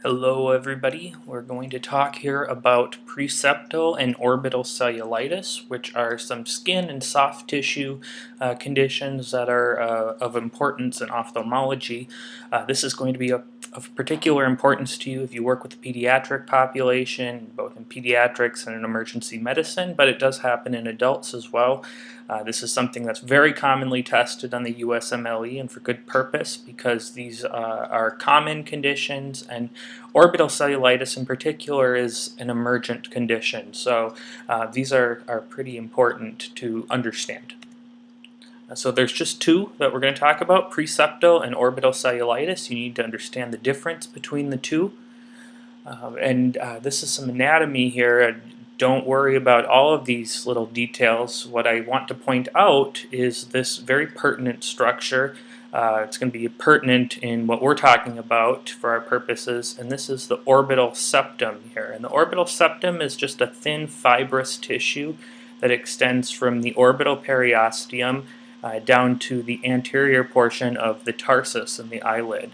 Hello everybody, we're going to talk here about preseptal and orbital cellulitis, which are some skin and soft tissue conditions that are of importance in ophthalmology. This is going to be of particular importance to you if you work with the pediatric population, both in pediatrics and in emergency medicine, but it does happen in adults as well. This is something that's very commonly tested on the USMLE and for good purpose because these are common conditions, and orbital cellulitis in particular is an emergent condition. So these are pretty important to understand. So there's just two that we're going to talk about, preseptal and orbital cellulitis. You need to understand the difference between the two. This is some anatomy here. Don't worry about all of these little details. What I want to point out is this very pertinent structure. It's going to be pertinent in what we're talking about for our purposes, and this is the orbital septum here. And the orbital septum is just a thin fibrous tissue that extends from the orbital periosteum down to the anterior portion of the tarsus and the eyelid.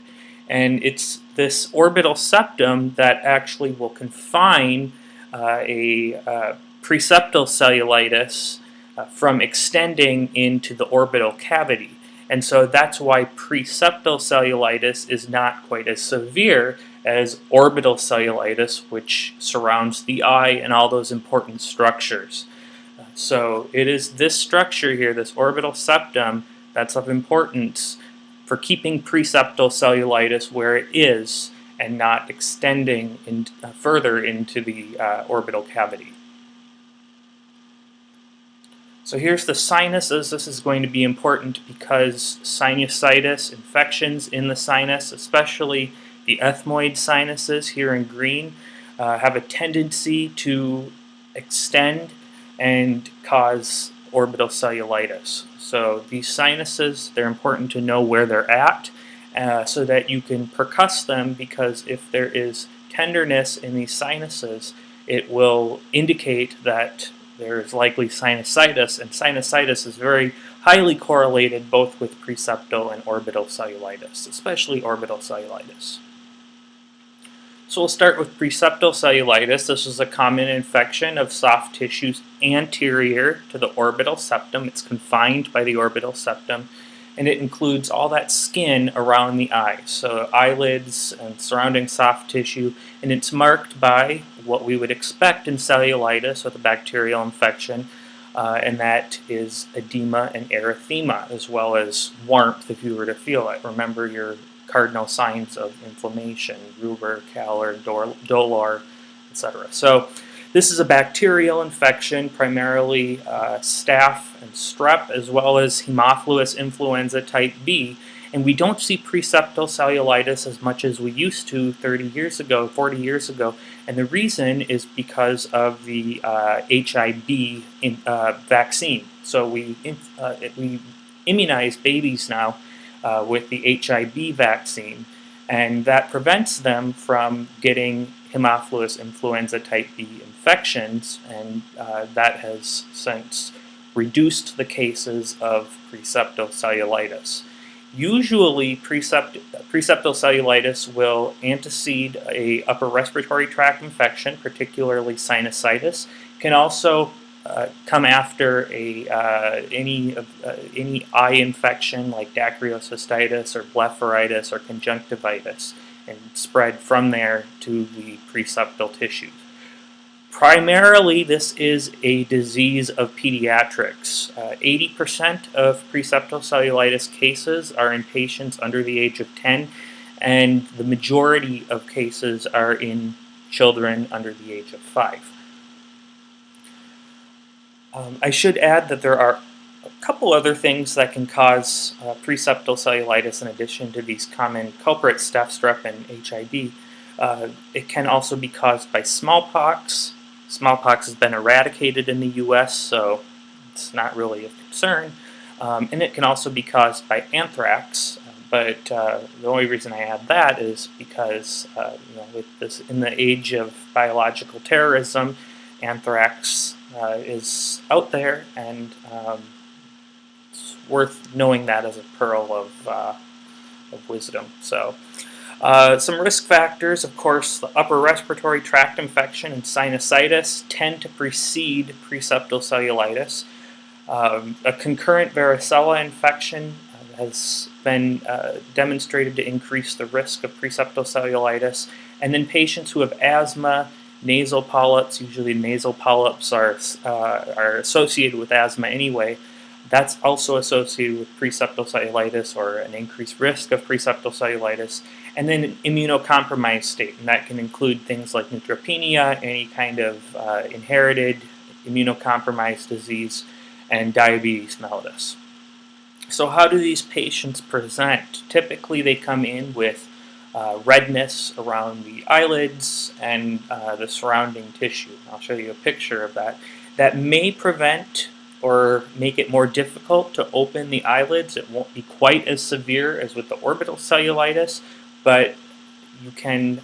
And it's this orbital septum that actually will confine a preseptal cellulitis from extending into the orbital cavity. And so that's why preseptal cellulitis is not quite as severe as orbital cellulitis, which surrounds the eye and all those important structures. So it is this structure here, this orbital septum, that's of importance for keeping preseptal cellulitis where it is and not extending further into the orbital cavity. So here's the sinuses. This is going to be important because sinusitis, infections in the sinus, especially the ethmoid sinuses here in green, have a tendency to extend and cause orbital cellulitis. So these sinuses, they're important to know where they're at so that you can percuss them, because if there is tenderness in these sinuses, it will indicate that there is likely sinusitis, and sinusitis is very highly correlated both with preseptal and orbital cellulitis, especially orbital cellulitis. So we'll start with preseptal cellulitis. This is a common infection of soft tissues anterior to the orbital septum. It's confined by the orbital septum, and it includes all that skin around the eyes, so eyelids and surrounding soft tissue, and it's marked by what we would expect in cellulitis with a bacterial infection, and that is edema and erythema, as well as warmth if you were to feel it. Remember your cardinal signs of inflammation: rubor, calor, dolor, etc. So this is a bacterial infection, primarily staph and strep, as well as Haemophilus influenza type B. And we don't see preseptal cellulitis as much as we used to 30 years ago, 40 years ago. And the reason is because of the HIV vaccine. So we immunize babies now with the HIV vaccine, and that prevents them from getting Haemophilus influenza type B infections, and that has since reduced the cases of preseptal cellulitis. Usually preseptal cellulitis will antecede a upper respiratory tract infection, particularly sinusitis. Can also come after any eye infection like dacryocystitis or blepharitis or conjunctivitis, and spread from there to the preseptal tissues. Primarily, this is a disease of pediatrics. 80% of preseptal cellulitis cases are in patients under the age of 10, and the majority of cases are in children under the age of 5. I should add that there are a couple other things that can cause preseptal cellulitis in addition to these common culprits, staph, strep, and HIV. It can also be caused by smallpox. Smallpox has been eradicated in the U.S., so it's not really a concern. And it can also be caused by anthrax, but the only reason I add that is because with this, in the age of biological terrorism, anthrax is out there, and it's worth knowing that as a pearl of wisdom. So Some risk factors, of course, the upper respiratory tract infection and sinusitis tend to precede preseptal cellulitis. A concurrent varicella infection has been demonstrated to increase the risk of preseptal cellulitis. And then patients who have asthma, nasal polyps, usually nasal polyps are associated with asthma anyway, that's also associated with preseptal cellulitis or an increased risk of preseptal cellulitis. And then an immunocompromised state, and that can include things like neutropenia, any kind of inherited immunocompromised disease, and diabetes mellitus. So how do these patients present? Typically they come in with redness around the eyelids and the surrounding tissue. I'll show you a picture of that. That may prevent or make it more difficult to open the eyelids. It won't be quite as severe as with the orbital cellulitis, but you can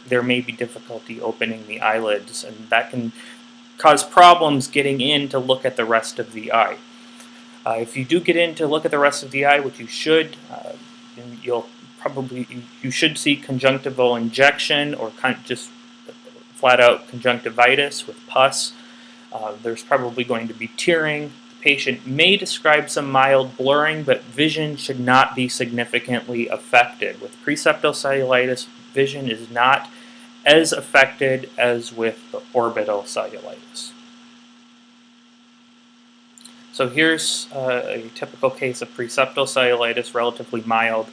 there may be difficulty opening the eyelids, and that can cause problems getting in to look at the rest of the eye. If you do get in to look at the rest of the eye, which you should, you should see conjunctival injection or just flat out conjunctivitis with pus. There's probably going to be tearing. The patient may describe some mild blurring, but vision should not be significantly affected. With preseptal cellulitis, vision is not as affected as with the orbital cellulitis. So here's a typical case of preseptal cellulitis, relatively mild.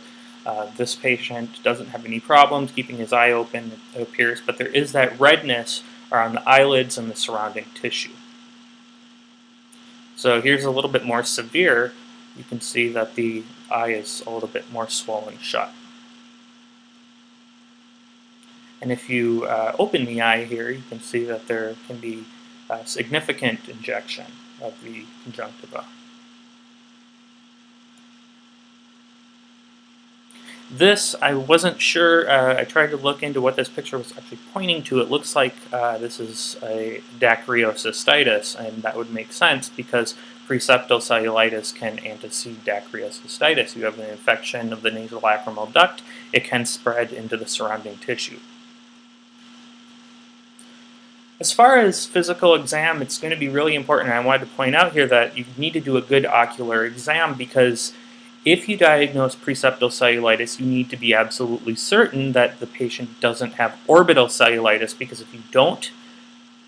This patient doesn't have any problems keeping his eye open, it appears, but there is that redness around the eyelids and the surrounding tissue. So here's a little bit more severe. You can see that the eye is a little bit more swollen shut. And if you open the eye here, you can see that there can be significant injection of the conjunctiva. This, I wasn't sure, I tried to look into what this picture was actually pointing to. It looks like this is a dacryocystitis, and that would make sense because preseptal cellulitis can antecede dacryocystitis. You have an infection of the nasolacrimal duct, it can spread into the surrounding tissue. As far as physical exam, it's going to be really important. I wanted to point out here that you need to do a good ocular exam because if you diagnose preseptal cellulitis, you need to be absolutely certain that the patient doesn't have orbital cellulitis, because if you don't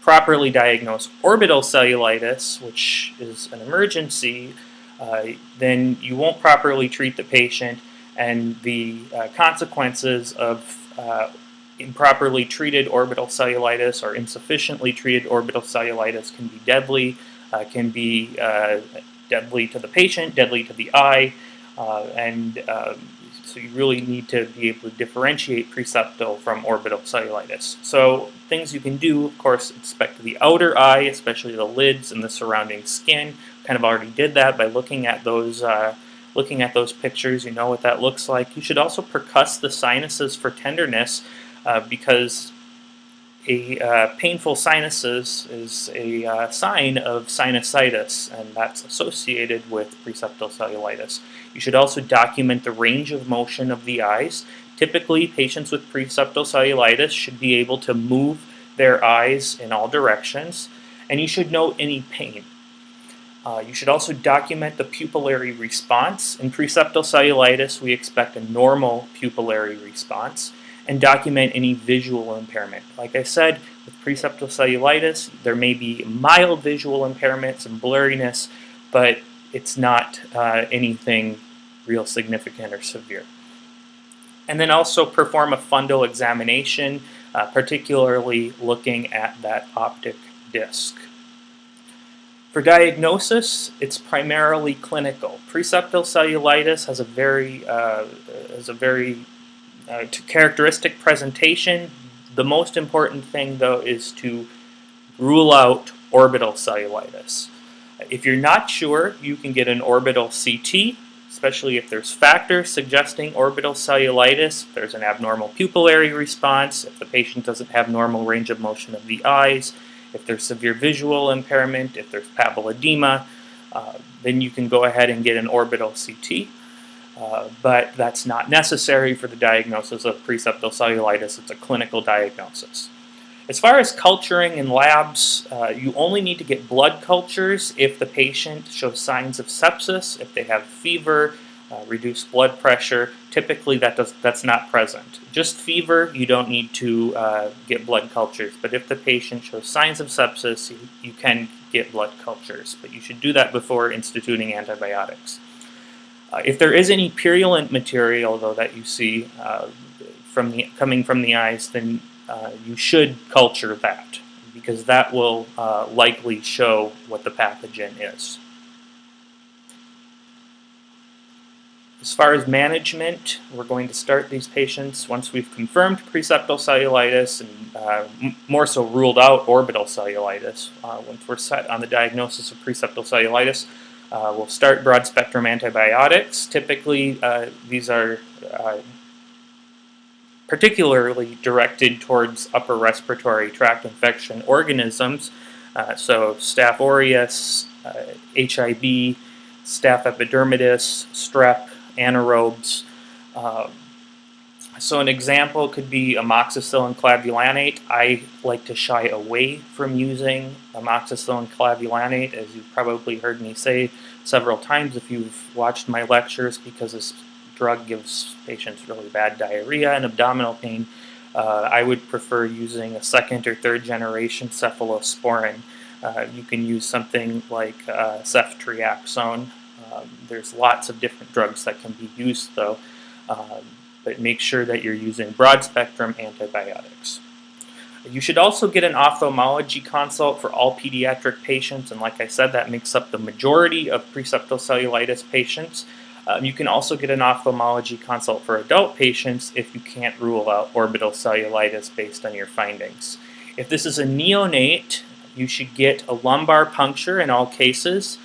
properly diagnose orbital cellulitis, which is an emergency, then you won't properly treat the patient, and the consequences of improperly treated orbital cellulitis or insufficiently treated orbital cellulitis can be deadly to the patient, deadly to the eye, so you really need to be able to differentiate preseptal from orbital cellulitis. So things you can do, of course, inspect the outer eye, especially the lids and the surrounding skin. Kind of already did that by looking at those pictures. You know what that looks like. You should also percuss the sinuses for tenderness, because painful sinuses is a sign of sinusitis, and that's associated with preseptal cellulitis. You should also document the range of motion of the eyes. Typically, patients with preseptal cellulitis should be able to move their eyes in all directions, and you should note any pain. You should also document the pupillary response. In preseptal cellulitis, we expect a normal pupillary response, and document any visual impairment. Like I said, with preseptal cellulitis, there may be mild visual impairment, some blurriness, but it's not anything real significant or severe. And then also perform a fundal examination, particularly looking at that optic disc. For diagnosis, it's primarily clinical. Preseptal cellulitis has a very characteristic presentation. The most important thing, though, is to rule out orbital cellulitis. If you're not sure, you can get an orbital CT, especially if there's factors suggesting orbital cellulitis, if there's an abnormal pupillary response, if the patient doesn't have normal range of motion of the eyes, if there's severe visual impairment, if there's papilledema, then you can go ahead and get an orbital CT. but that's not necessary for the diagnosis of preseptal cellulitis. It's a clinical diagnosis. As far as culturing in labs, you only need to get blood cultures if the patient shows signs of sepsis, if they have fever, reduced blood pressure. Typically that's not present. Just fever, you don't need to get blood cultures, but if the patient shows signs of sepsis, you can get blood cultures, but you should do that before instituting antibiotics. If there is any purulent material, though, that you see coming from the eyes, then you should culture that, because that will likely show what the pathogen is. As far as management, we're going to start these patients once we've confirmed preseptal cellulitis and more so ruled out orbital cellulitis. Once we're set on the diagnosis of preseptal cellulitis, we'll start broad-spectrum antibiotics. Typically, these are particularly directed towards upper respiratory tract infection organisms, so Staph aureus, HIV, Staph epidermidis, strep, anaerobes. So an example could be amoxicillin clavulanate. I like to shy away from using amoxicillin clavulanate, as you've probably heard me say several times if you've watched my lectures, because this drug gives patients really bad diarrhea and abdominal pain. I would prefer using a second or third generation cephalosporin. You can use something like ceftriaxone. There's lots of different drugs that can be used, though, but make sure that you're using broad-spectrum antibiotics. You should also get an ophthalmology consult for all pediatric patients, and like I said, that makes up the majority of preseptal cellulitis patients. You can also get an ophthalmology consult for adult patients if you can't rule out orbital cellulitis based on your findings. If this is a neonate, you should get a lumbar puncture in all cases,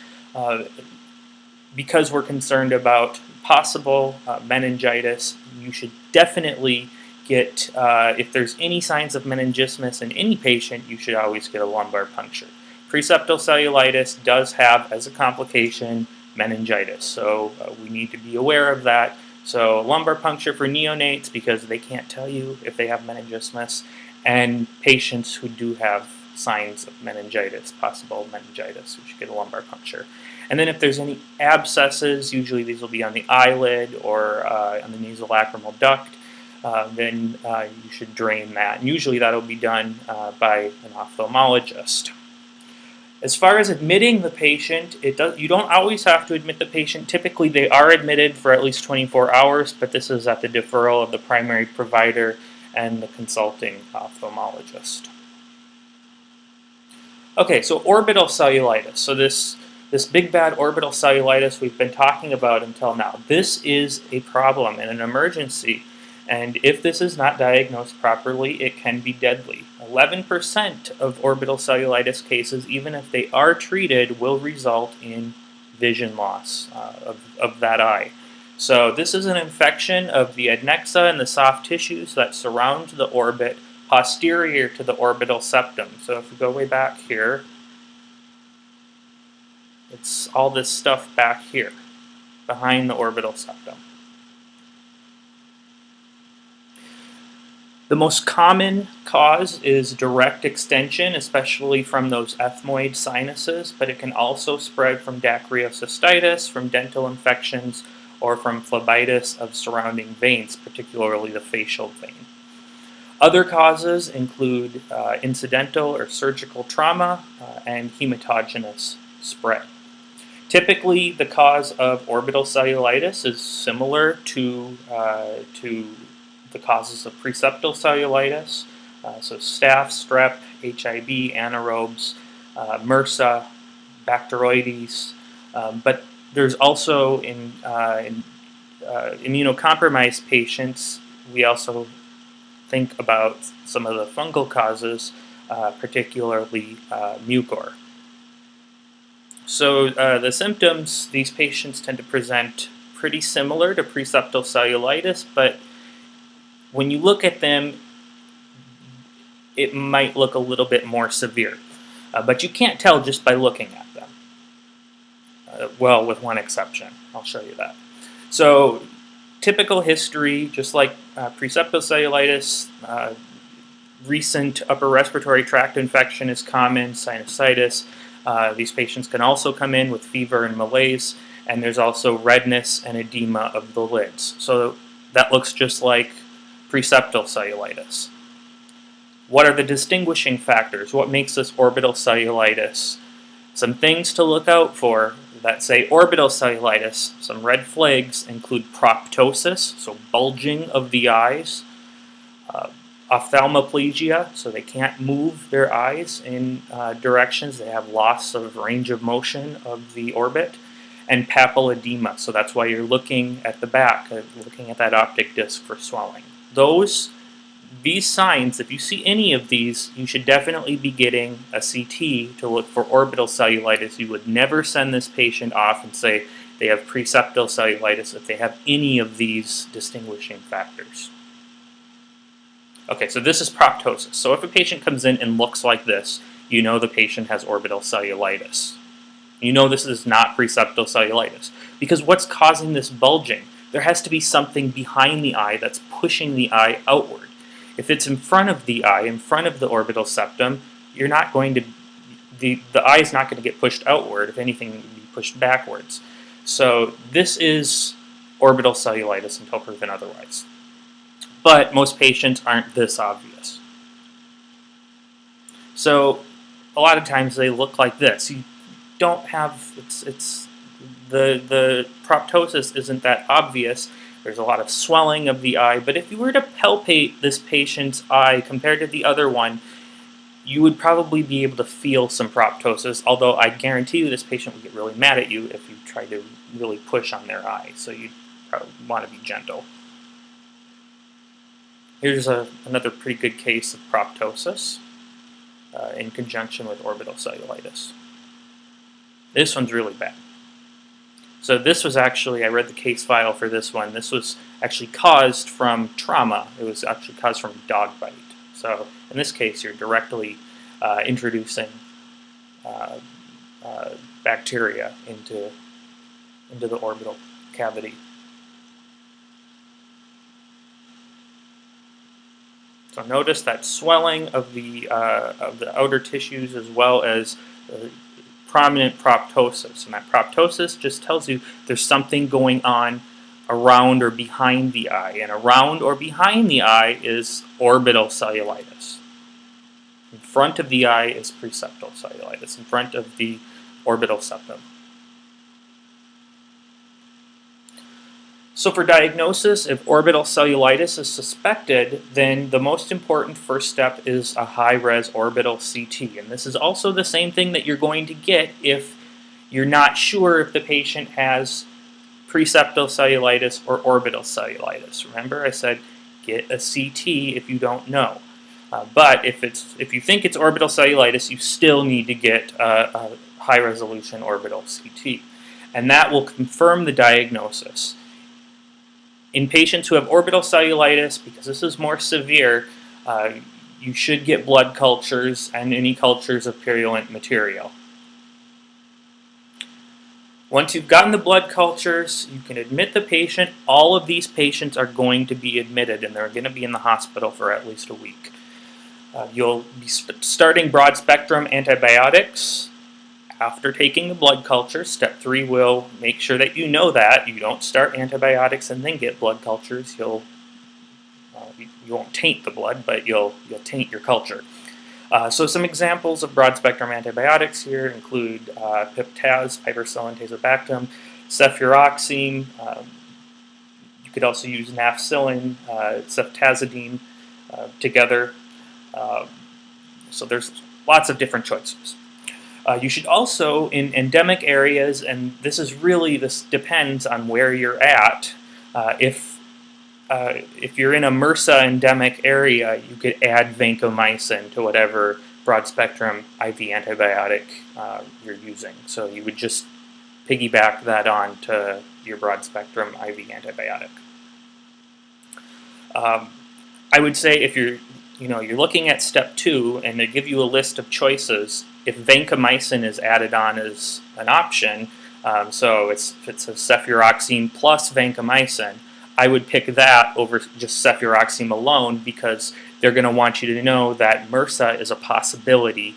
because we're concerned about possible meningitis. You should definitely get, if there's any signs of meningismus in any patient, you should always get a lumbar puncture. Preseptal cellulitis does have, as a complication, meningitis, so we need to be aware of that. So lumbar puncture for neonates, because they can't tell you if they have meningismus, and patients who do have signs of meningitis, possible meningitis, we should get a lumbar puncture. And then if there's any abscesses, usually these will be on the eyelid or on the nasolacrimal duct, then you should drain that. And usually that'll be done by an ophthalmologist. As far as admitting the patient, you don't always have to admit the patient. Typically they are admitted for at least 24 hours, but this is at the deferral of the primary provider and the consulting ophthalmologist. Okay, so orbital cellulitis. So this big bad orbital cellulitis we've been talking about until now. This is a problem and an emergency, and if this is not diagnosed properly, it can be deadly. 11% of orbital cellulitis cases, even if they are treated, will result in vision loss of that eye. So this is an infection of the adnexa and the soft tissues that surround the orbit posterior to the orbital septum. So if we go way back here, it's all this stuff back here, behind the orbital septum. The most common cause is direct extension, especially from those ethmoid sinuses, but it can also spread from dacryocystitis, from dental infections, or from phlebitis of surrounding veins, particularly the facial vein. Other causes include incidental or surgical trauma and hematogenous spread. Typically, the cause of orbital cellulitis is similar to the causes of preseptal cellulitis, so staph, strep, HIV, anaerobes, MRSA, bacteroides, but there's also in immunocompromised patients, we also think about some of the fungal causes, particularly mucor. So the symptoms, these patients tend to present pretty similar to preseptal cellulitis, but when you look at them, it might look a little bit more severe. But you can't tell just by looking at them. Well, with one exception. I'll show you that. So typical history, just like preseptal cellulitis, recent upper respiratory tract infection is common, sinusitis. These patients can also come in with fever and malaise, and there's also redness and edema of the lids. So that looks just like preseptal cellulitis. What are the distinguishing factors? What makes this orbital cellulitis? Some things to look out for that say orbital cellulitis. Some red flags include proptosis, so bulging of the eyes, ophthalmoplegia, so they can't move their eyes in directions. They have loss of range of motion of the orbit, and papilledema, so that's why you're looking at the back, looking at that optic disc for swelling. These signs, if you see any of these, you should definitely be getting a CT to look for orbital cellulitis. You would never send this patient off and say they have preseptal cellulitis if they have any of these distinguishing factors. Okay, so this is proptosis. So if a patient comes in and looks like this, you know the patient has orbital cellulitis. You know this is not preseptal cellulitis. Because what's causing this bulging? There has to be something behind the eye that's pushing the eye outward. If it's in front of the eye, in front of the orbital septum, you're not going to, the eye is not going to get pushed outward. If anything, it would be pushed backwards. So this is orbital cellulitis until proven otherwise. But most patients aren't this obvious. So a lot of times they look like this. You don't have, the proptosis isn't that obvious. There's a lot of swelling of the eye, but if you were to palpate this patient's eye compared to the other one, you would probably be able to feel some proptosis, although I guarantee you this patient would get really mad at you if you tried to really push on their eye, so you'd probably want to be gentle. Here's another pretty good case of proptosis in conjunction with orbital cellulitis. This one's really bad. So this was actually, I read the case file for this one, this was actually caused from trauma. It was actually caused from dog bite. So in this case, you're directly introducing bacteria into the orbital cavity. So notice that swelling of the outer tissues as well as prominent proptosis. And that proptosis just tells you there's something going on around or behind the eye. And around or behind the eye is orbital cellulitis. In front of the eye is preseptal cellulitis, in front of the orbital septum. So for diagnosis, if orbital cellulitis is suspected, then the most important first step is a high-res orbital CT. And this is also the same thing that you're going to get if you're not sure if the patient has preseptal cellulitis or orbital cellulitis. Remember, I said get a CT if you don't know. But if you think it's orbital cellulitis, you still need to get a high-resolution orbital CT. And that will confirm the diagnosis. In patients who have orbital cellulitis, because this is more severe, you should get blood cultures and any cultures of purulent material. Once you've gotten the blood cultures, you can admit the patient. All of these patients are going to be admitted, and they're going to be in the hospital for at least a week. You'll be starting broad-spectrum antibiotics after taking the blood culture. Step 3 will make sure that you know that. You don't start antibiotics and then get blood cultures. You won't taint the blood, but you'll taint your culture. So some examples of broad-spectrum antibiotics here include piptaz, piperacillin, tazobactam, cefuroxime. You could also use nafcillin, ceftazidime together. So there's lots of different choices. You should also, in endemic areas, and this depends on where you're at, if you're in a MRSA endemic area, you could add vancomycin to whatever broad-spectrum IV antibiotic you're using. So you would just piggyback that on to your broad-spectrum IV antibiotic. I would say if you're looking at step 2 and they give you a list of choices, if vancomycin is added on as an option, So if it's a cefuroxime plus vancomycin, I would pick that over just cefuroxime alone because they're going to want you to know that MRSA is a possibility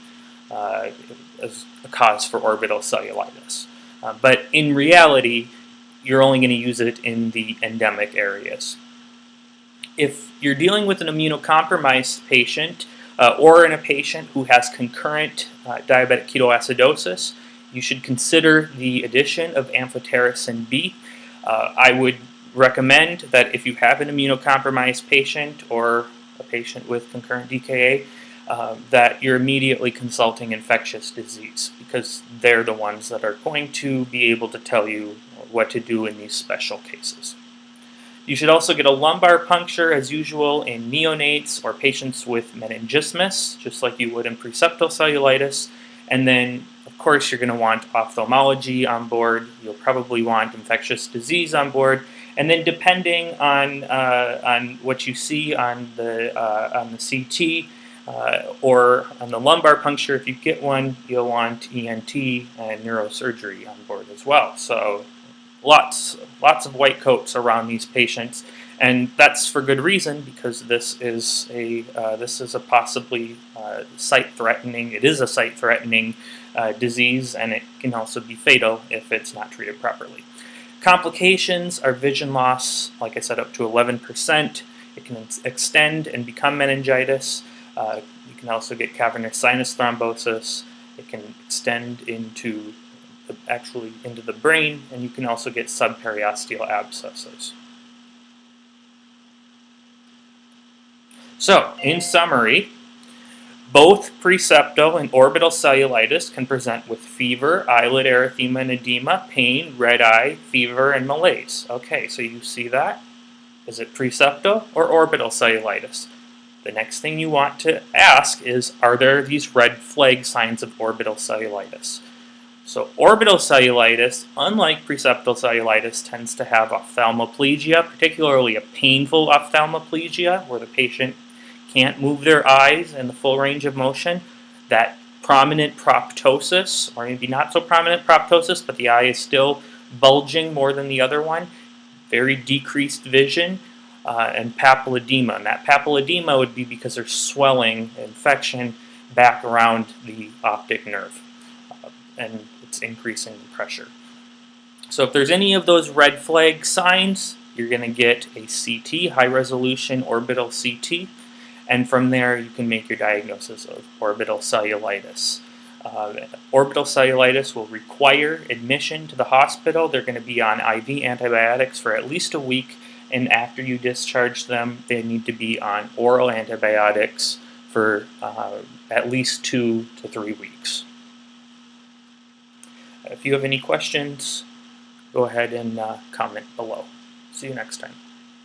as a cause for orbital cellulitis. But in reality, you're only going to use it in the endemic areas. If you're dealing with an immunocompromised patient or in a patient who has concurrent diabetic ketoacidosis, you should consider the addition of amphotericin B. I would recommend that if you have an immunocompromised patient or a patient with concurrent DKA, that you're immediately consulting infectious disease because they're the ones that are going to be able to tell you what to do in these special cases. You should also get a lumbar puncture as usual in neonates or patients with meningismus, just like you would in preseptal cellulitis. And then, of course, you're going to want ophthalmology on board. You'll probably want infectious disease on board. And then, depending on what you see on the CT or on the lumbar puncture, if you get one, you'll want ENT and neurosurgery on board as well. So lots of white coats around these patients, and that's for good reason because this is a possibly sight-threatening. It is a sight-threatening disease, and it can also be fatal if it's not treated properly. Complications are vision loss, like I said, up to 11%. It can extend and become meningitis. You can also get cavernous sinus thrombosis. It can extend into the brain, and you can also get subperiosteal abscesses. So, in summary, both preseptal and orbital cellulitis can present with fever, eyelid erythema and edema, pain, red eye, fever, and malaise. Okay, so you see that? Is it preseptal or orbital cellulitis? The next thing you want to ask is, are there these red flag signs of orbital cellulitis? So orbital cellulitis, unlike preseptal cellulitis, tends to have ophthalmoplegia, particularly a painful ophthalmoplegia where the patient can't move their eyes in the full range of motion. That prominent proptosis, or maybe not so prominent proptosis, but the eye is still bulging more than the other one, very decreased vision, and papilledema. And that papilledema would be because there's swelling, infection back around the optic nerve. And it's increasing the pressure. So if there's any of those red flag signs, you're going to get a CT, high resolution orbital CT, and from there you can make your diagnosis of orbital cellulitis. Orbital cellulitis will require admission to the hospital. They're going to be on IV antibiotics for at least a week, and after you discharge them, they need to be on oral antibiotics for at least 2 to 3 weeks. If you have any questions, go ahead and comment below. See you next time.